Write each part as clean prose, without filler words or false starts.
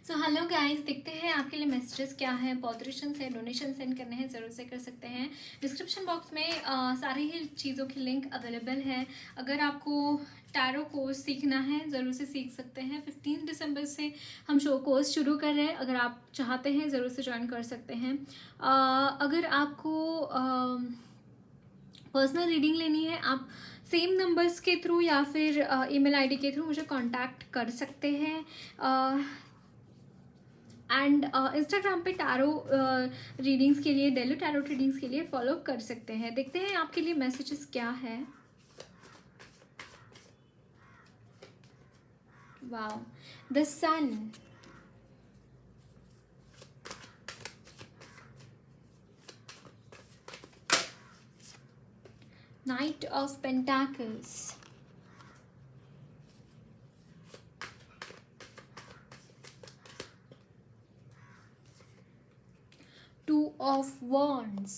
So hello guys, देखते हैं आपके लिए मैसेजेस क्या है। पॉलिटिशियंस है, डोनेशन सेंड करने हैं, ज़रूर से कर सकते हैं। डिस्क्रिप्शन बॉक्स में सारी ही चीज़ों की लिंक अवेलेबल है। अगर आपको टैरो कोर्स सीखना है ज़रूर से सीख सकते हैं। 15 दिसंबर से हम शो कोर्स शुरू कर रहे हैं। अगर आप चाहते हैं ज़रूर से ज्वाइन कर सकते हैं। अगर आपको पर्सनल रीडिंग लेनी है, आप सेम नंबर्स के थ्रू या फिर ईमेल आईडी के थ्रू मुझे कांटेक्ट कर सकते हैं। एंड इंस्टाग्राम पे टैरो रीडिंग्स के लिए, डेली टैरो रीडिंग्स के लिए फॉलो कर सकते हैं। देखते हैं आपके लिए मैसेजेस क्या है। Wow, the sun, knight of pentacles, two of wands,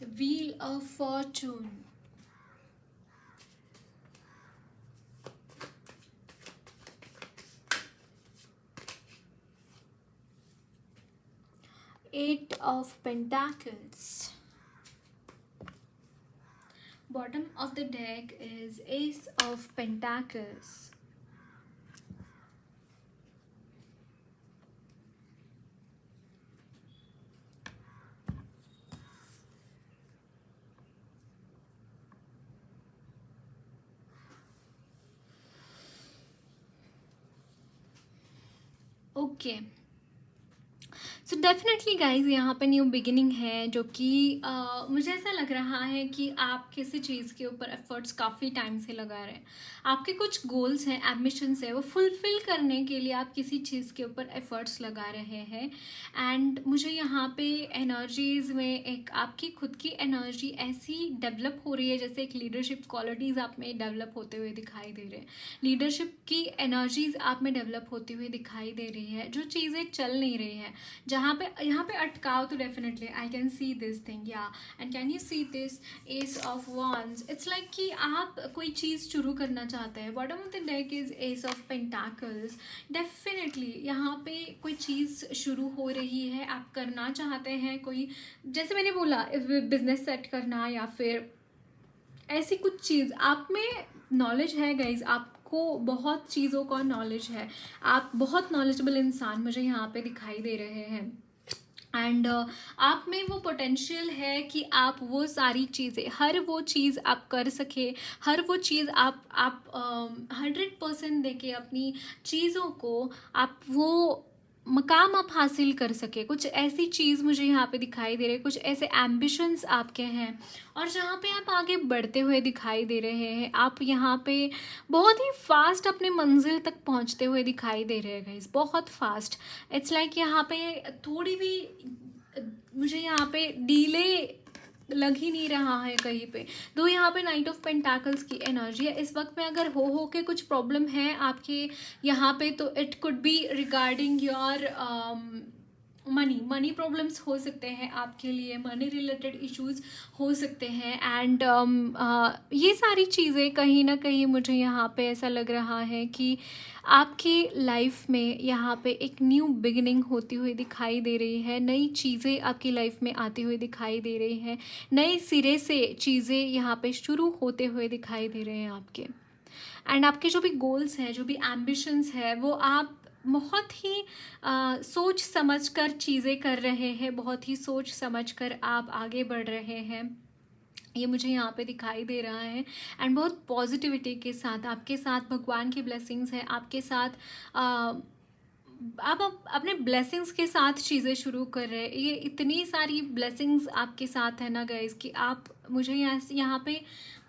the wheel of fortune, eight of pentacles. Bottom of the deck is ace of pentacles. Okay, so definitely guys यहाँ पे न्यू बिगिनिंग है, जो कि मुझे ऐसा लग रहा है कि आप किसी चीज़ के ऊपर एफर्ट्स काफ़ी टाइम से लगा रहे हैं। आपके कुछ गोल्स हैं, एम्बिशंस है, वो फुलफिल करने के लिए आप किसी चीज़ के ऊपर एफर्ट्स लगा रहे हैं। एंड मुझे यहाँ पे एनर्जीज में एक आपकी खुद की एनर्जी ऐसी डेवलप हो रही है, जैसे एक लीडरशिप क्वालिटीज़ आप में डेवलप होते हुए दिखाई दे रहे हैं। लीडरशिप की एनर्जीज आप में डेवलप होती हुई दिखाई दे रही है। जो चीज़ें चल नहीं रही हैं, यहाँ पे अटकाव, तो definitely I can see this thing, या and can you see this ace of wands। It's like कि आप कोई चीज़ शुरू करना चाहते हैं। Bottom of the deck is ace of pentacles. Definitely यहाँ पे कोई चीज़ शुरू हो रही है, आप करना चाहते हैं कोई, जैसे मैंने बोला, बिजनेस सेट करना या फिर ऐसी कुछ चीज़। आप में नॉलेज है गाइज, आपको बहुत चीज़ों का नॉलेज है, आप बहुत नॉलेजेबल इंसान मुझे यहाँ पे दिखाई दे रहे हैं। एंड आप में वो पोटेंशियल है कि आप वो सारी चीज़ें, हर वो चीज़ आप कर सके, हर वो चीज़ आप 100% देके अपनी चीज़ों को आप वो मकाम आप हासिल कर सके। कुछ ऐसी चीज़ मुझे यहाँ पे दिखाई दे रही है, कुछ ऐसे एम्बिशंस आपके हैं और जहाँ पे आप आगे बढ़ते हुए दिखाई दे रहे हैं। आप यहाँ पे बहुत ही फास्ट अपने मंजिल तक पहुँचते हुए दिखाई दे रहे हैं गाइस, बहुत फास्ट। इट्स लाइक यहाँ पे थोड़ी भी मुझे यहाँ पे डीले लग ही नहीं रहा है कहीं पे। दो यहाँ पे नाइट ऑफ पेंटाकल्स की एनर्जी है इस वक्त में। अगर हो के कुछ प्रॉब्लम है आपके यहाँ पे, तो it could B regarding your money problems हो सकते हैं आपके लिए, मनी रिलेटेड इश्यूज हो सकते हैं। एंड ये सारी चीज़ें कहीं ना कहीं मुझे यहाँ पे ऐसा लग रहा है कि आपकी लाइफ में यहाँ पे एक न्यू बिगिनिंग होती हुई दिखाई दे रही है। नई चीज़ें आपकी लाइफ में आती हुई दिखाई दे रही हैं, नए सिरे से चीज़ें यहाँ पे शुरू होते हुए दिखाई दे रहे हैं आपके। एंड आपके जो भी गोल्स हैं, जो भी एम्बिशंस है, वो आप बहुत ही सोच समझ कर चीज़ें कर रहे हैं, बहुत ही सोच समझ कर आप आगे बढ़ रहे हैं, ये मुझे यहाँ पे दिखाई दे रहा है। एंड बहुत पॉजिटिविटी के साथ, आपके साथ भगवान की ब्लेसिंग्स है, आपके साथ आप अपने ब्लेसिंग्स के साथ चीज़ें शुरू कर रहे हैं। ये इतनी सारी ब्लेसिंग्स आपके साथ है ना गाइस, कि आप, मुझे यहाँ पे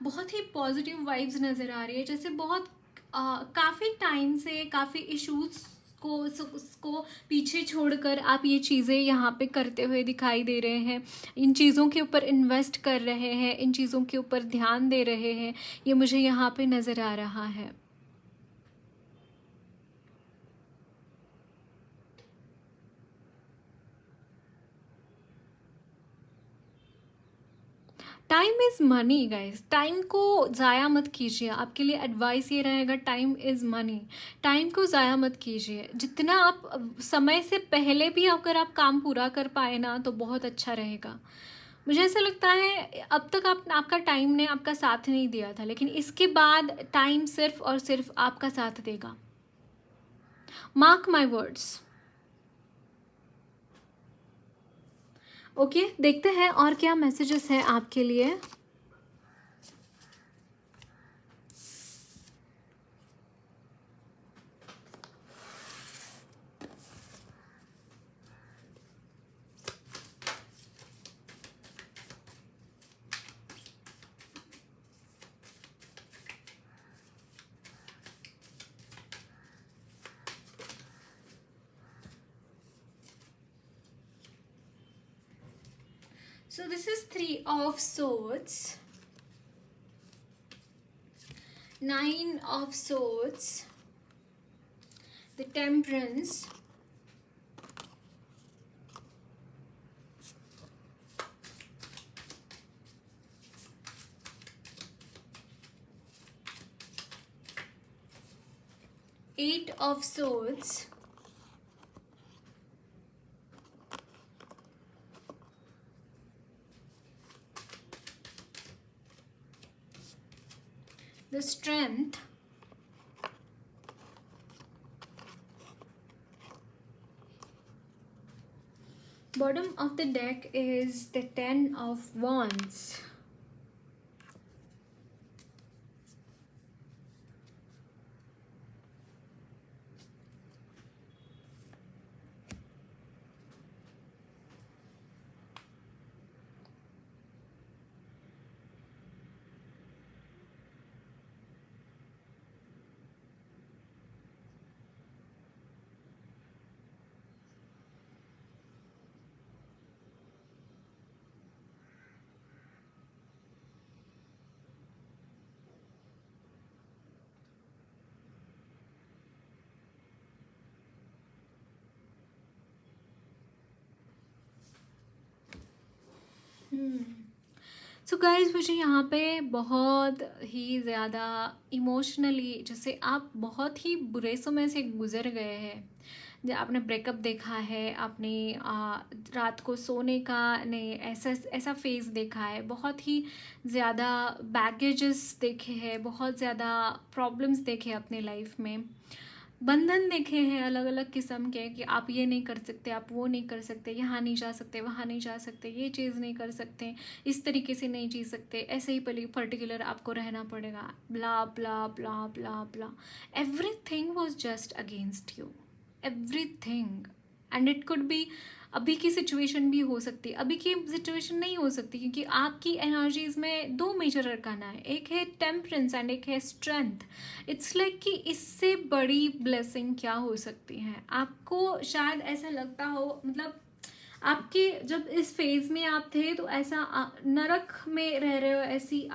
बहुत ही पॉजिटिव वाइब्स नज़र आ रही है। जैसे बहुत काफ़ी टाइम से काफ़ी इश्यूज को पीछे छोड़कर आप ये चीज़ें यहाँ पे करते हुए दिखाई दे रहे हैं, इन चीज़ों के ऊपर इन्वेस्ट कर रहे हैं, इन चीज़ों के ऊपर ध्यान दे रहे हैं, ये मुझे यहाँ पे नज़र आ रहा है। Time is money guys, time को ज़ाया मत कीजिए। आपके लिए एडवाइस ये रहेगा, टाइम इज़ मनी, टाइम को ज़ाया मत कीजिए। जितना आप समय से पहले भी अगर आप काम पूरा कर पाए ना तो बहुत अच्छा रहेगा। मुझे ऐसा लगता है अब तक आपका टाइम ने आपका साथ नहीं दिया था, लेकिन इसके बाद टाइम सिर्फ और सिर्फ आपका साथ देगा। Mark my words. ओके, देखते हैं और क्या मैसेजेस हैं आपके लिए। So this is 3 of Swords, 9 of Swords, the Temperance, Eight of Swords, the Strength, bottom of the deck is the Ten of Wands. So guys, मुझे यहाँ पे बहुत ही ज़्यादा इमोशनली, जैसे आप बहुत ही बुरे समय से गुजर गए हैं, जो आपने ब्रेकअप देखा है, आपने रात को सोने का नहीं ऐसा ऐसा फेस देखा है, बहुत ही ज़्यादा बैगेजेस देखे हैं, बहुत ज़्यादा प्रॉब्लम्स देखे अपने लाइफ में, बंधन देखे हैं अलग अलग किस्म के कि आप ये नहीं कर सकते, आप वो नहीं कर सकते, यहाँ नहीं जा सकते, वहाँ नहीं जा सकते, ये चीज़ नहीं कर सकते, इस तरीके से नहीं जी सकते, ऐसे ही पर्टिकुलर आपको रहना पड़ेगा, blah blah blah blah blah. Everything was just against you, everything. And it could be अभी की सिचुएशन भी हो सकती है, अभी की सिचुएशन नहीं हो सकती, क्योंकि आपकी एनर्जीज में 2 मेजर अरकाना है, एक है टेम्परेंस एंड एक है स्ट्रेंथ। इट्स लाइक कि इससे बड़ी ब्लेसिंग क्या हो सकती है। आपको शायद ऐसा लगता हो, मतलब आपके जब इस फेज में आप थे तो ऐसा नरक में रह रहे हो, ऐसी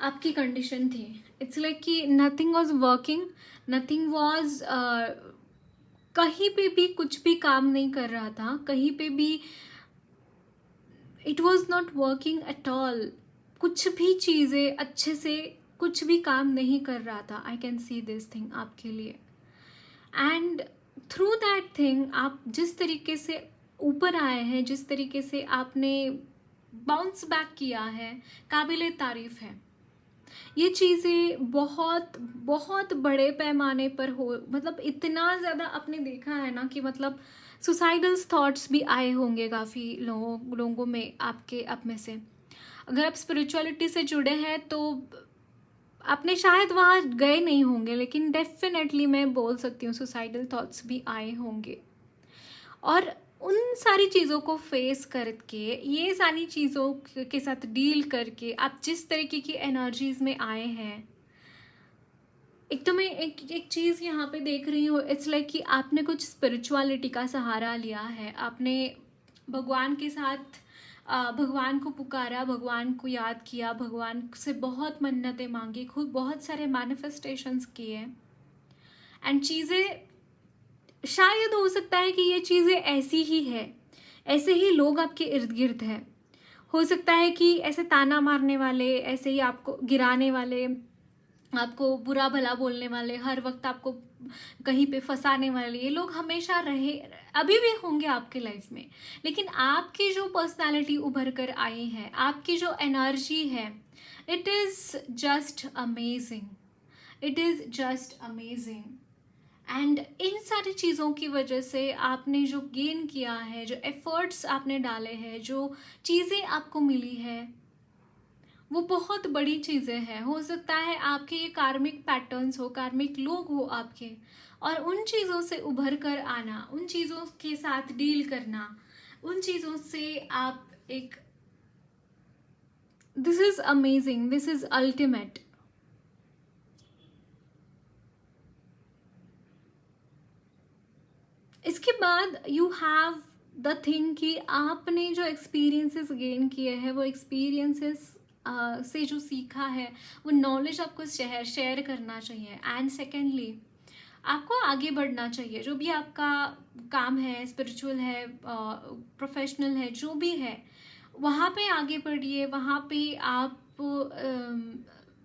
आपकी कंडीशन थी। इट्स लाइक कि nothing was working, nothing was, कहीं पे भी कुछ भी काम नहीं कर रहा था, कहीं पे भी it was not working at all, कुछ भी चीज़ें अच्छे से कुछ भी काम नहीं कर रहा था। आई कैन सी दिस थिंग आपके लिए। एंड थ्रू दैट थिंग आप जिस तरीके से ऊपर आए हैं, जिस तरीके से आपने बाउंस बैक किया है, काबिले तारीफ है। ये चीज़ें बहुत बहुत बड़े पैमाने पर हो, मतलब इतना ज़्यादा आपने देखा है ना कि मतलब सुसाइडल थॉट्स भी आए होंगे काफ़ी लोगों में, आपके आप में से। अगर आप स्पिरिचुअलिटी से जुड़े हैं तो आपने शायद वहाँ गए नहीं होंगे, लेकिन डेफिनेटली मैं बोल सकती हूँ सुसाइडल थॉट्स भी आए होंगे। और उन सारी चीज़ों को फेस करके, ये सारी चीज़ों के साथ डील करके आप जिस तरीके की एनर्जीज में आए हैं, एक तो मैं एक चीज़ यहाँ पे देख रही हूँ, इट्स लाइक कि आपने कुछ स्पिरिचुअलिटी का सहारा लिया है, आपने भगवान के साथ भगवान को पुकारा, भगवान को याद किया, भगवान से बहुत मन्नतें मांगी, खुद बहुत सारे मैनिफेस्टेशंस किए। एंड चीज़ें, शायद हो सकता है कि ये चीज़ें ऐसी ही है, ऐसे ही लोग आपके इर्द गिर्द हैं, हो सकता है कि ऐसे ताना मारने वाले, ऐसे ही आपको गिराने वाले, आपको बुरा भला बोलने वाले, हर वक्त आपको कहीं पे फंसाने वाले, ये लोग हमेशा रहे, अभी भी होंगे आपके लाइफ में। लेकिन आपकी जो पर्सनालिटी उभर कर आई है, आपकी जो एनर्जी है, it is just amazing, it is just amazing. And in सारी चीज़ों की वजह से आपने जो गेन किया है, जो एफर्ट्स आपने डाले हैं, जो चीज़ें आपको मिली है, वो बहुत बड़ी चीज़ें हैं। हो सकता है आपके ये कार्मिक पैटर्न्स हो, कार्मिक लोग हो आपके, और उन चीज़ों से उभर कर आना, उन चीज़ों के साथ डील करना, उन चीज़ों से आप एक, this is amazing, this is ultimate. इसके बाद यू हैव द थिंग कि आपने जो एक्सपीरियंसेस गेन किए हैं, वो एक्सपीरियंसेस से जो सीखा है, वो नॉलेज आपको शेयर करना चाहिए। एंड सेकेंडली, आपको आगे बढ़ना चाहिए। जो भी आपका काम है, स्पिरिचुअल है, प्रोफेशनल है, जो भी है, वहाँ पे आगे बढ़िए। वहाँ पे आप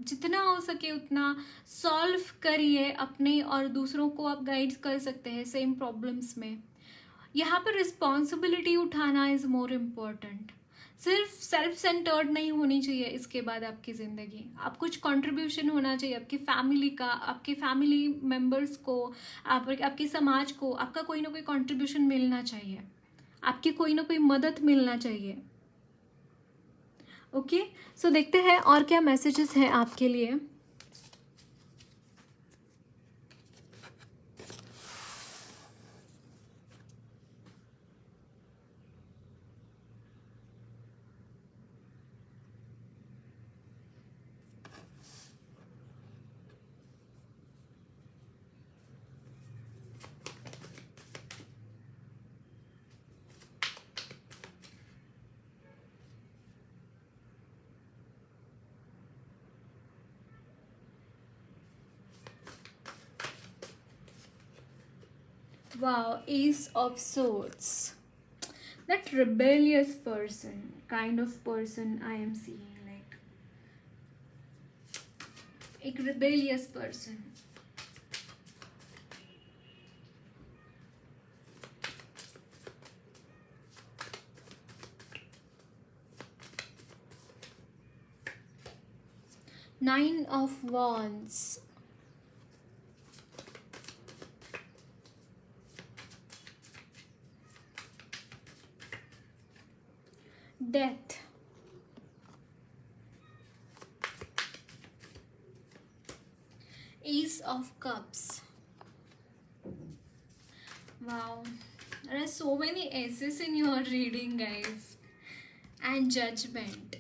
जितना हो सके उतना सॉल्व करिए अपने, और दूसरों को आप गाइड कर सकते हैं सेम प्रॉब्लम्स में। यहाँ पर रिस्पॉन्सिबिलिटी उठाना इज़ मोर इम्पोर्टेंट। सिर्फ सेल्फ सेंटर्ड नहीं होनी चाहिए इसके बाद आपकी ज़िंदगी। आप कुछ कंट्रीब्यूशन होना चाहिए आपकी फैमिली का, आपके फैमिली मेम्बर्स को, आपके समाज को, आपका कोई ना कोई कंट्रीब्यूशन मिलना चाहिए, आपकी कोई ना कोई मदद मिलना चाहिए। ओके, सो देखते हैं और क्या मैसेजेस हैं आपके लिए। Wow, Ace of Swords. That rebellious person, kind of person I am seeing, like एक rebellious person. Nine of Wands. Death. Ace of Cups. Wow, there are so many aces in your reading, guys. And Judgment.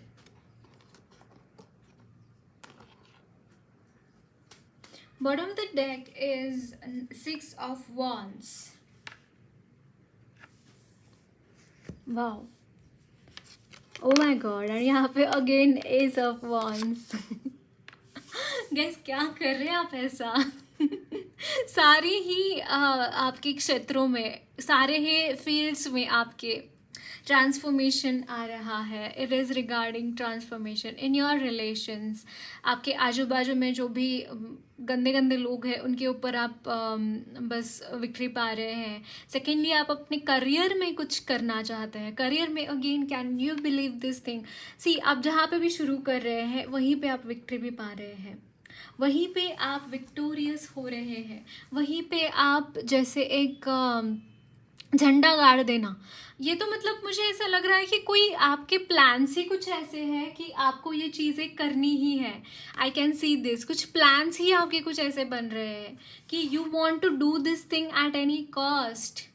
Bottom of the deck is Six of Wands. Wow. Oh my god, और यहाँ पे again S of wands. Gas क्या कर रहे हैं आप ऐसा? सारी ही आपके क्षेत्रों में, सारे ही फील्ड्स में आपके ट्रांसफॉर्मेशन आ रहा है। It is regarding transformation in your relations. आपके आजू बाजू में जो भी गंदे गंदे लोग हैं उनके ऊपर आप बस विक्ट्री पा रहे हैं। सेकेंडली, आप अपने करियर में कुछ करना चाहते हैं। करियर में again, can you believe this thing, see आप जहाँ पे भी शुरू कर रहे हैं वहीं पे आप विक्ट्री भी पा रहे हैं, वहीं पे आप विक्टोरियस हो रहे हैं, वहीं पे आप जैसे एक झंडा गाड़ देना। ये तो मतलब मुझे ऐसा लग रहा है कि कोई आपके प्लान्स ही कुछ ऐसे हैं कि आपको ये चीज़ें करनी ही है। आई कैन सी दिस, कुछ प्लान्स ही आपके कुछ ऐसे बन रहे हैं कि you want to do this thing at any cost.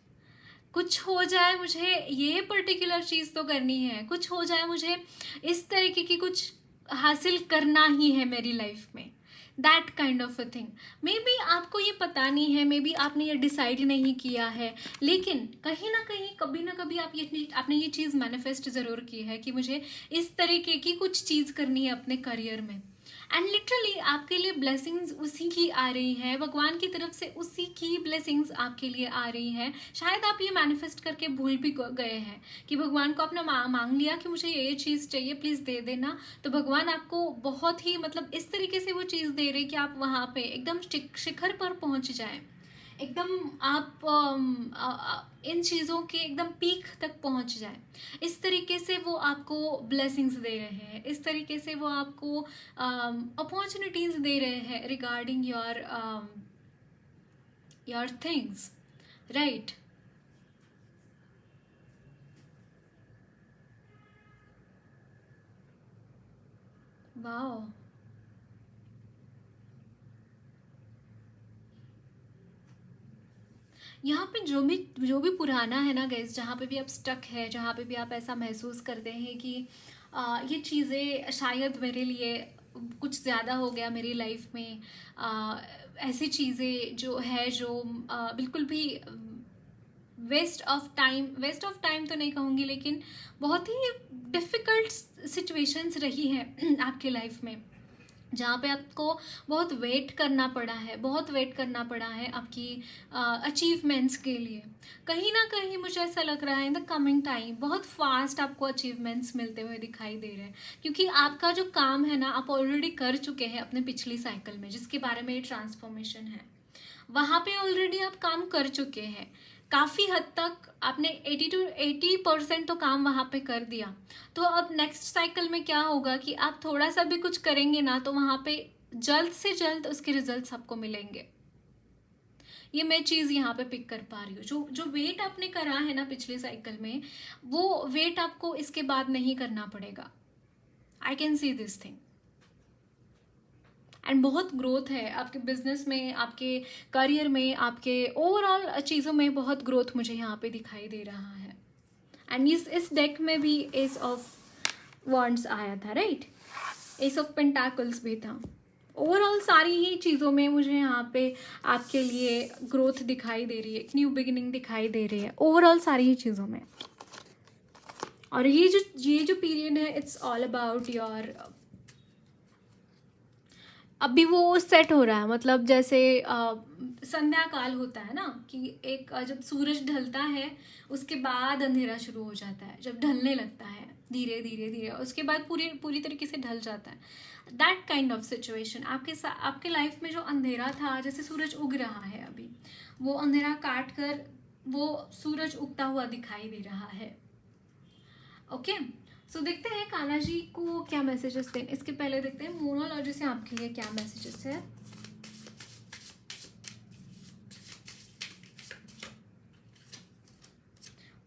कुछ हो जाए, मुझे ये पर्टिकुलर चीज़ तो करनी है, कुछ हो जाए, मुझे इस तरीके की कुछ हासिल करना ही है मेरी लाइफ में। That kind of a thing. May be आपको ये पता नहीं है, मे बी आपने ये डिसाइड नहीं किया है, लेकिन कहीं ना कहीं कभी ना कभी आपने ये चीज़ मैनिफेस्ट ज़रूर की है कि मुझे इस तरीके की कुछ चीज़ करनी है अपने करियर में। एंड लिटरली आपके लिए ब्लेसिंग्स उसी की आ रही है, भगवान की तरफ से उसी की ब्लेसिंग्स आपके लिए आ रही है। शायद आप ये मैनिफेस्ट करके भूल भी गए हैं कि भगवान को आपने मांग लिया कि मुझे ये चीज़ चाहिए, प्लीज़ दे देना, तो भगवान आपको बहुत ही मतलब इस तरीके से वो चीज़ दे रहे कि आप वहाँ पे एकदम शिखर पर पहुँच जाएं, एकदम आप इन चीज़ों के एकदम पीक तक पहुंच जाए। इस तरीके से वो आपको ब्लेसिंग्स दे रहे हैं, इस तरीके से वो आपको अपॉर्चुनिटीज़ दे रहे हैं regarding your things, right. Wow, यहाँ पे जो भी पुराना है ना गाइस, जहाँ पे भी आप स्टक है, जहाँ पे भी आप ऐसा महसूस करते हैं कि ये चीज़ें शायद मेरे लिए कुछ ज़्यादा हो गया मेरी लाइफ में, ऐसी चीज़ें जो है जो बिल्कुल भी वेस्ट ऑफ टाइम तो नहीं कहूँगी, लेकिन बहुत ही डिफ़िकल्ट सिचुएशंस रही हैं आपकी लाइफ में, जहाँ पे आपको बहुत वेट करना पड़ा है, बहुत वेट करना पड़ा है आपकी अचीवमेंट्स के लिए। कहीं ना कहीं मुझे ऐसा लग रहा है इन द कमिंग टाइम बहुत फास्ट आपको अचीवमेंट्स मिलते हुए दिखाई दे रहे हैं, क्योंकि आपका जो काम है ना आप ऑलरेडी कर चुके हैं अपने पिछली साइकिल में, जिसके बारे में ये ट्रांसफॉर्मेशन है, वहाँ पे ऑलरेडी आप काम कर चुके हैं। काफ़ी हद तक आपने 80% तो काम वहाँ पे कर दिया। तो अब नेक्स्ट साइकिल में क्या होगा कि आप थोड़ा सा भी कुछ करेंगे ना तो वहाँ पे जल्द से जल्द उसके रिजल्ट्स आपको मिलेंगे। ये मैं चीज़ यहाँ पे पिक कर पा रही हूँ। जो जो वेट आपने करा है ना पिछले साइकिल में, वो वेट आपको इसके बाद नहीं करना पड़ेगा। आई can see this thing. And बहुत ग्रोथ है आपके बिजनेस में, आपके करियर में, आपके ओवरऑल चीज़ों में बहुत ग्रोथ मुझे यहाँ पे दिखाई दे रहा है। एंड इस डेक में भी एस ऑफ वॉन्ड्स आया था, राइट, एस ऑफ पेंटाकल्स भी था। ओवरऑल सारी ही चीज़ों में मुझे यहाँ पे आपके लिए ग्रोथ दिखाई दे रही है, एक न्यू बिगिनिंग दिखाई दे रही है ओवरऑल सारी ही चीज़ों में। और ये जो पीरियड है इट्स ऑल अबाउट योर, अभी वो सेट हो रहा है, मतलब जैसे संध्या काल होता है ना कि एक जब सूरज ढलता है उसके बाद अंधेरा शुरू हो जाता है, जब ढलने लगता है धीरे धीरे धीरे, उसके बाद पूरी तरीके से ढल जाता है। दैट काइंड ऑफ सिचुएशन आपके लाइफ में जो अंधेरा था, जैसे सूरज उग रहा है अभी, वो अंधेरा काट कर वो सूरज उगता हुआ दिखाई दे रहा है। ओके, सो देखते हैं कान्हा जी को क्या मैसेजेस दें। इसके पहले देखते हैं मोनोलॉजी से आपके लिए क्या मैसेजेस है।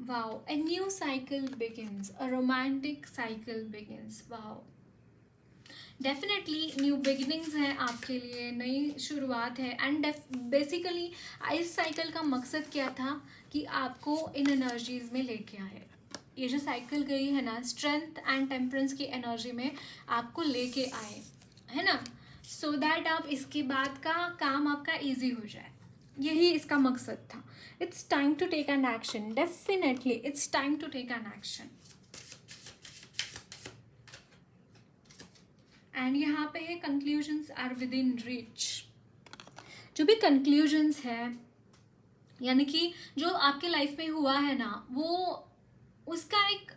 Wow, a new cycle begins, a romantic cycle begins. Wow, definitely new beginnings हैं आपके लिए, नई शुरुआत है। एंड बेसिकली इस साइकिल का मकसद क्या था कि आपको इन एनर्जीज में लेके आए। ये जो साइकिल गई है ना, स्ट्रेंथ एंड टेम्परेंस की एनर्जी में आपको लेके आए, है ना, सो दैट आप इसके बाद का काम आपका इजी हो जाए। यही इसका मकसद था। It's time to take an action, definitely it's time to take an action. And यहाँ पे है conclusions are within reach. जो भी कंक्लूजन्स है, यानी कि जो आपके लाइफ में हुआ है ना, वो उसका एक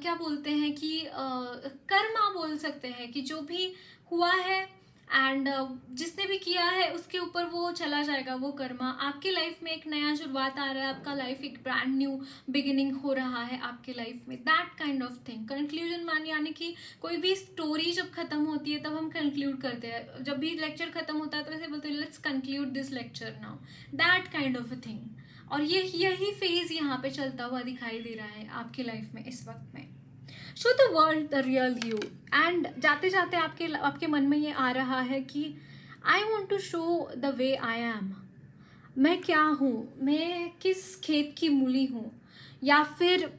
क्या बोलते हैं कि कर्मा बोल सकते हैं, कि जो भी हुआ है एंड जिसने भी किया है उसके ऊपर वो चला जाएगा वो कर्मा। आपकी लाइफ में एक नया शुरुआत आ रहा है, आपका लाइफ एक ब्रांड न्यू बिगिनिंग हो रहा है आपके लाइफ में। That kind of thing. Conclusion मान, यानी कि कोई भी स्टोरी जब खत्म होती है तब हम कंक्लूड करते हैं, जब भी लेक्चर खत्म होता है तो ऐसे बोलते हैं let's conclude this lecture now, that kind of a thing. और यही फेज यहाँ पे चलता हुआ दिखाई दे रहा है आपकी लाइफ में इस वक्त में। Show the world the real you. And जाते जाते आपके मन में ये आ रहा है कि I want to show the way I am. मैं क्या हूँ, मैं किस खेत की मूली हूँ, या फिर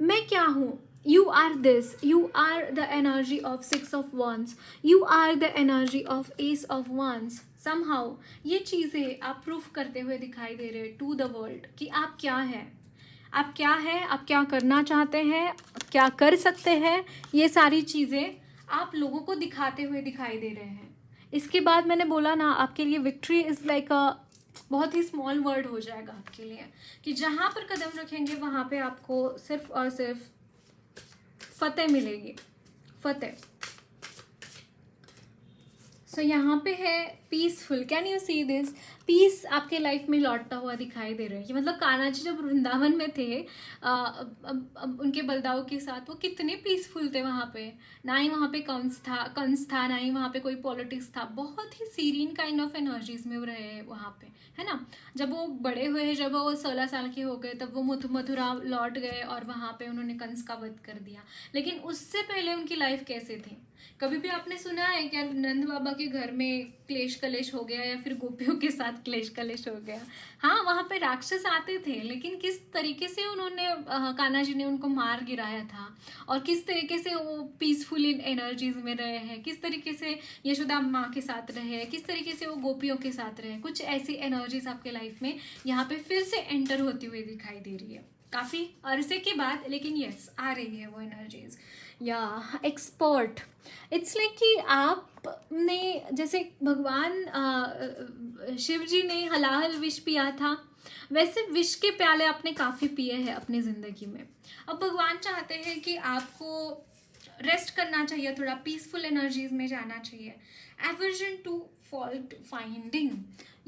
मैं क्या हूँ। You are this, you are the energy of 6 of wands, you are the energy of Ace of wands। Somehow ये चीज़ें आप प्रूफ करते हुए दिखाई दे रहे टू द वर्ल्ड कि आप क्या है, आप क्या है, आप क्या करना चाहते हैं, क्या कर सकते हैं। ये सारी चीज़ें आप लोगों को दिखाते हुए दिखाई दे रहे हैं। इसके बाद मैंने बोला ना, आपके लिए विक्ट्री इज़ लाइक अ बहुत ही स्मॉल वर्ड हो जाएगा आपके लिए, कि जहाँ पर कदम रखेंगे वहाँ पे आपको सिर्फ और सिर्फ फतेह मिलेगी, फतेह। सो यहाँ पे है peaceful, can you see this? Peace आपके लाइफ में लौटता हुआ दिखाई दे रहा है। कि मतलब कान्हा जी जब वृंदावन में थे, अब उनके बलदाऊ के साथ, वो कितने पीसफुल थे वहाँ पे। ना ही वहाँ पे कंस था, ना ही वहाँ पे कोई पॉलिटिक्स था। बहुत ही सीरीन काइंड ऑफ एनर्जीज में वो रहे हैं वहाँ पे, है ना। जब वो बड़े हुए, जब वो 16 साल के हो गए, तब वो मथुरा लौट गए और वहाँ पे उन्होंने कंस का वध कर दिया। लेकिन उससे पहले उनकी लाइफ कैसे थी? कभी भी आपने सुना है क्या नंद बाबा के घर में क्लेश कलेश हो गया, या फिर गोपियों के साथ क्लेश कलेश हो गया? हाँ, वहाँ पे राक्षस आते थे, लेकिन किस तरीके से उन्होंने कान्हा जी ने उनको मार गिराया था, और किस तरीके से वो पीसफुल एनर्जीज में रहे हैं, किस तरीके से यशोदा माँ के साथ रहे, किस तरीके से वो गोपियों के साथ रहे। कुछ ऐसी एनर्जीज आपके लाइफ में यहाँ पे फिर से एंटर होती हुई दिखाई दे रही है, काफ़ी अरसे के बाद, लेकिन यस आ रही है वो एनर्जीज। या एक्सपर्ट, इट्स लाइक कि आपने जैसे भगवान शिव जी ने हलाहल विष पिया था, वैसे विष के प्याले आपने काफ़ी पिए हैं अपनी ज़िंदगी में। अब भगवान चाहते हैं कि आपको रेस्ट करना चाहिए, थोड़ा पीसफुल एनर्जीज में जाना चाहिए। Aversion to fault finding,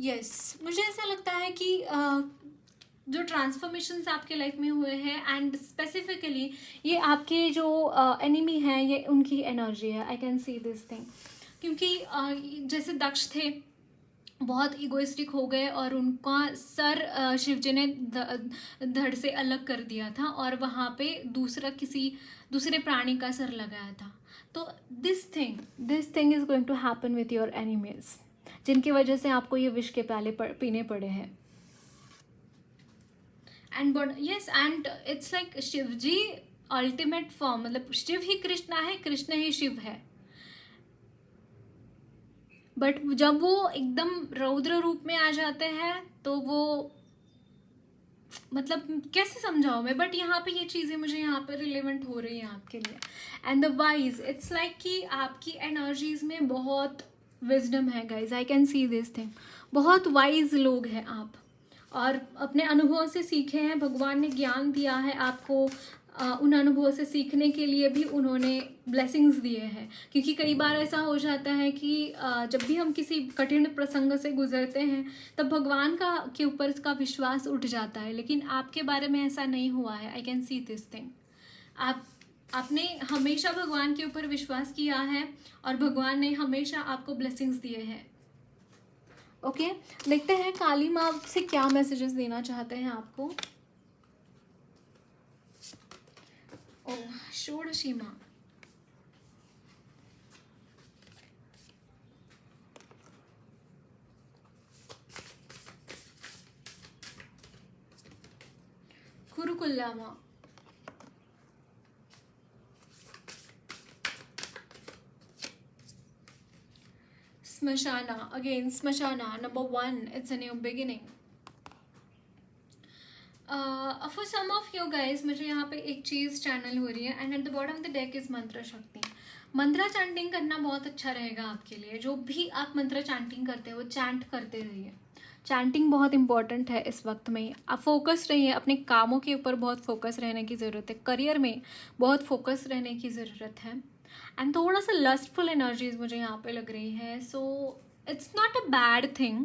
yes मुझे ऐसा लगता है कि जो ट्रांसफॉर्मेशंस आपके लाइफ में हुए हैं, एंड स्पेसिफिकली ये आपके जो एनिमी हैं, ये उनकी एनर्जी है। I can see this thing, क्योंकि जैसे दक्ष थे, बहुत इगोइस्टिक हो गए, और उनका सर शिव जी ने धड़ से अलग कर दिया था, और वहाँ पे दूसरे प्राणी का सर लगाया था। तो this thing is going to happen with your enemies, जिनकी वजह से आपको ये विष के प्याले पीने पड़े हैं। And but yes, and it's like Shiv ji ultimate form, मतलब शिव ही कृष्ण है, कृष्ण ही शिव है। बट जब वो एकदम रौद्र रूप में आ जाते हैं, तो वो मतलब कैसे समझाऊं मैं, बट यहाँ पे ये चीज़ें मुझे यहाँ पे रिलेवेंट हो रही हैं आपके लिए। And the wise, it's like कि आपकी एनर्जीज में बहुत विजडम है guys, I can see this thing. बहुत वाइज लोग हैं आप, और अपने अनुभव से सीखे हैं, भगवान ने ज्ञान दिया है आपको। उन अनुभवों से सीखने के लिए भी उन्होंने ब्लेसिंग्स दिए हैं। क्योंकि कई बार ऐसा हो जाता है कि जब भी हम किसी कठिन प्रसंग से गुजरते हैं, तब भगवान के ऊपर इसका विश्वास उठ जाता है, लेकिन आपके बारे में ऐसा नहीं हुआ है। I can see this thing. आपने हमेशा भगवान के ऊपर विश्वास किया है, और भगवान ने हमेशा आपको ब्लेसिंग्स दिए हैं। ओके, देखते हैं काली माँ से क्या मैसेजेस देना चाहते हैं आपको। ओह, षोडशी माँ, कुरुकुल्ला माँ, Smashana, again Smashana, number 1, it's a new beginning. For some of you guys, मुझे यहाँ पे एक चीज़ चैनल हो रही है, and at the bottom of the deck is mantra shakti. Mantra chanting करना बहुत अच्छा रहेगा आपके लिए। जो भी आप मंत्र चैंटिंग करते हो, चैंट करते रहिए। चैंटिंग बहुत इंपॉर्टेंट है इस वक्त में। आप फोकस रहिए, अपने कामों के ऊपर बहुत फोकस रहने की ज़रूरत है, करियर में बहुत फोकस रहने की ज़रूरत है। एंड थोड़ा सा लस्टफुल एनर्जीज मुझे यहाँ पे लग रही है। सो it's not a bad thing.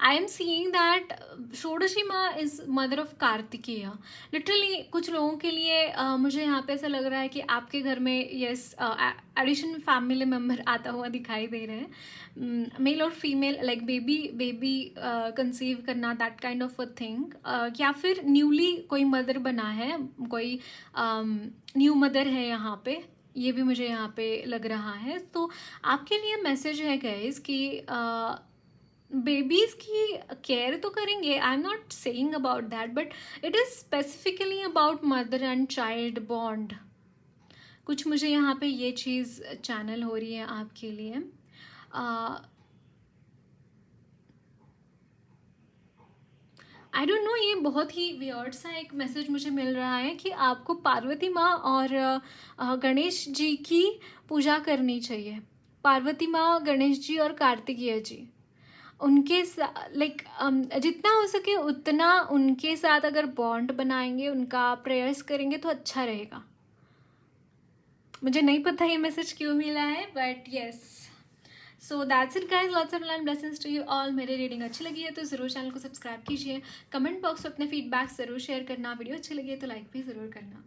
I am seeing that षोडशी माँ is mother of Kartikeya. Literally कुछ लोगों के लिए मुझे यहाँ पे ऐसा लग रहा है कि आपके घर में यस एडिशन फैमिली मेम्बर आता हुआ दिखाई दे रहे हैं, मेल और फीमेल, लाइक बेबी कंसीव करना, that kind of a thing. या फिर न्यूली कोई मदर बना है, कोई न्यू मदर है यहाँ पे, ये भी मुझे यहाँ पे लग रहा है। तो आपके लिए मैसेज है गाइस कि बेबीज़ की केयर तो करेंगे, I am not saying about that, but it is specifically about mother and child bond. कुछ मुझे यहाँ पे ये चीज़ चैनल हो रही है आपके लिए। आई डोंट नो, ये बहुत ही वियर्ड सा एक मैसेज मुझे मिल रहा है कि आपको पार्वती माँ और गणेश जी की पूजा करनी चाहिए। पार्वती माँ, गणेश जी और कार्तिकेय जी, उनके लाइक जितना हो सके उतना उनके साथ अगर बॉन्ड बनाएंगे, उनका प्रेयर्स करेंगे तो अच्छा रहेगा। मुझे नहीं पता ये मैसेज क्यों मिला है, but yes. So that's it guys, lots of love blessings to you all. मेरी रीडिंग अच्छी लगी है तो ज़रूर चैनल को सब्सक्राइब कीजिए। कमेंट बॉक्स में अपने फीडबैक ज़रूर शेयर करना। वीडियो अच्छी लगी है तो लाइक भी ज़रूर करना।